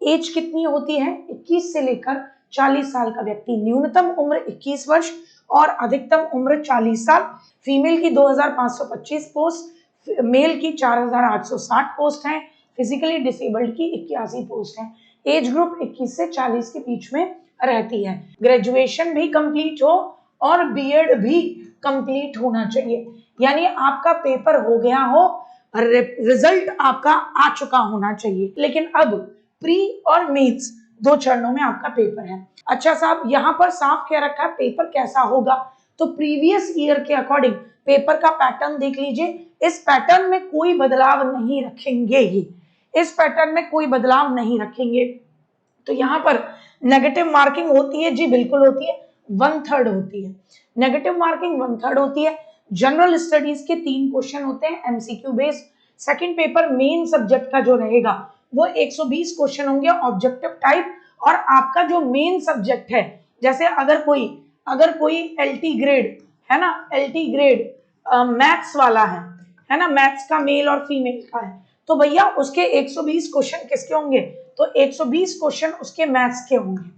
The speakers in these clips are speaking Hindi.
एज कितनी होती है? 21 से लेकर 40 साल का व्यक्ति। न्यूनतम उम्र 21 वर्ष और अधिकतम उम्र 40 साल। फीमेल की 2525 पोस्ट, मेल की 4860 पोस्ट हैं। फिजिकली डिसेबल्ड की 81 पोस्ट हैं। एज ग्रुप 21 से 40 के बीच में रहती है। ग्रेजुएशन भी कंप्लीट हो और बीएड भी कंप्लीट होना चाहिए, यानी आपका पेपर हो गया हो, रिजल्ट आपका आ चुका होना चाहिए। लेकिन अब प्री और मेंस 2 चरणों में आपका पेपर है। अच्छा साहब, यहाँ पर साफ कह रखा है पेपर कैसा होगा, तो प्रीवियस ईयर के अकॉर्डिंग पेपर का पैटर्न देख लीजिए। इस पैटर्न में कोई बदलाव नहीं रखेंगे ही, इस पैटर्न में कोई बदलाव नहीं रखेंगे। तो यहाँ पर नेगेटिव मार्किंग होती है जी, बिल्कुल होती है, 1/3 होती है। नेगेटिव मार्किंग 1/3 होती है। जनरल स्टडीज के 3 क्वेश्चन होते हैं MCQ based. Second paper main subject का जो रहेगा वो 120 क्वेश्चन होंगे ऑब्जेक्टिव टाइप। और आपका जो मेन सब्जेक्ट है, जैसे अगर कोई एलटी ग्रेड है ना, एलटी ग्रेड मैथ्स वाला है ना, मैथ्स का मेल और फीमेल का है, तो भैया उसके 120 क्वेश्चन किसके होंगे? तो 120 क्वेश्चन उसके मैथ्स के होंगे,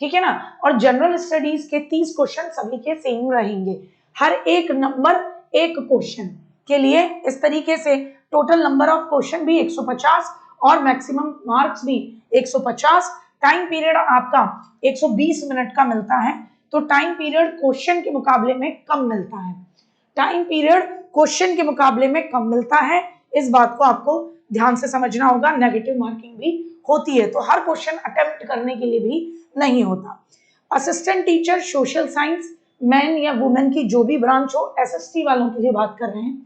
ठीक है ना। और जनरल स्टडीज के 30 क्वेश्चन सभी के सेम रहेंगे। हर एक नंबर एक क्वेश्चन के लिए इस तरीके से टोटल नंबर ऑफ क्वेश्चन भी 150 और मैक्सिमम मार्क्स भी 150। टाइम पीरियड आपका 120 मिनट का मिलता है, तो टाइम पीरियड क्वेश्चन के मुकाबले में कम मिलता है। टाइम पीरियड क्वेश्चन के मुकाबले में कम मिलता है, इस बात को आपको ध्यान से समझना होगा। नेगेटिव मार्किंग भी होती है, तो हर क्वेश्चन अटेम्प्ट करने के लिए भी नहीं होता। Assistant teacher social science, man या वुमेन की जो भी ब्रांच हो, एसएसटी वालों के लिए बात कर रहे हैं,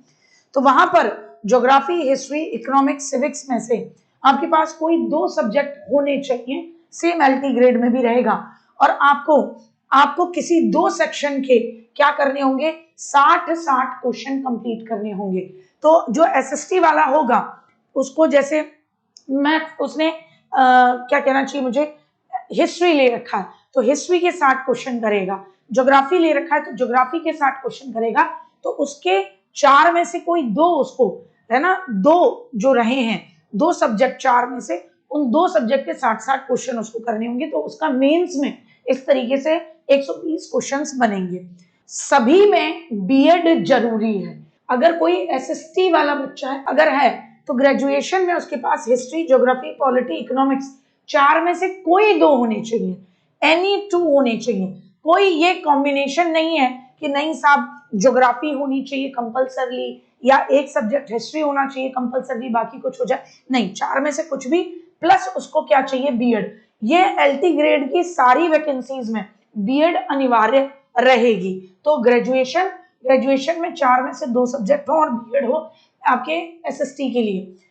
तो वहां पर ज्योग्राफी, हिस्ट्री, इकोनॉमिक्स, सिविक्स में से आपके पास कोई 2 सब्जेक्ट होने चाहिए, सेम एलटी ग्रेड में भी रहेगा। और आपको किसी 2 सेक्शन के क्या करने होंगे? 60 क्वेश्चन कंप्लीट करने होंगे। तो जो एसएसटी वाला होगा उसको, जैसे मैथ उसने क्या कहना चाहिए मुझे, हिस्ट्री ले रखा है तो हिस्ट्री के 60 क्वेश्चन करेगा। ज्योग्राफी ले रखा है तो ज्योग्राफी के 60 क्वेश्चन करेगा। तो उसके 4 में से कोई 2 उसको, है ना, 2 जो रहे हैं, 2 सब्जेक्ट 4 में से, उन 2 सब्जेक्ट के 60 क्वेश्चन उसको करने होंगे। तो उसका मेंस में इस तरीके से 120 क्वेश्चंस बनेंगे। सभी में बीएड जरूरी है। अगर कोई एसएसटी वाला बच्चा है अगर है, तो ग्रेजुएशन में उसके पास हिस्ट्री, ज्योग्राफी, पॉलिटी, इकोनॉमिक्स 4 में से कोई 2 होने चाहिए, एनी 2 होने चाहिए। कोई ये कॉम्बिनेशन नहीं है कि नहीं साहब ज्योग्राफी होनी चाहिए कंपलसरली या एक सब्जेक्ट हिस्ट्री होना चाहिए कंपलसरली, बाकी कुछ हो जाए, नहीं, 4 में से कुछ भी, प्लस उसको क्या चाहिए? बीएड। ये एलटी ग्रेड की सारी वैकेंसीज में बीएड अनिवार्य रहेगी। तो ग्रेजुएशन में 4 में से 2 सब्जेक्ट हो और बीएड हो आपके एसएसटी के लिए।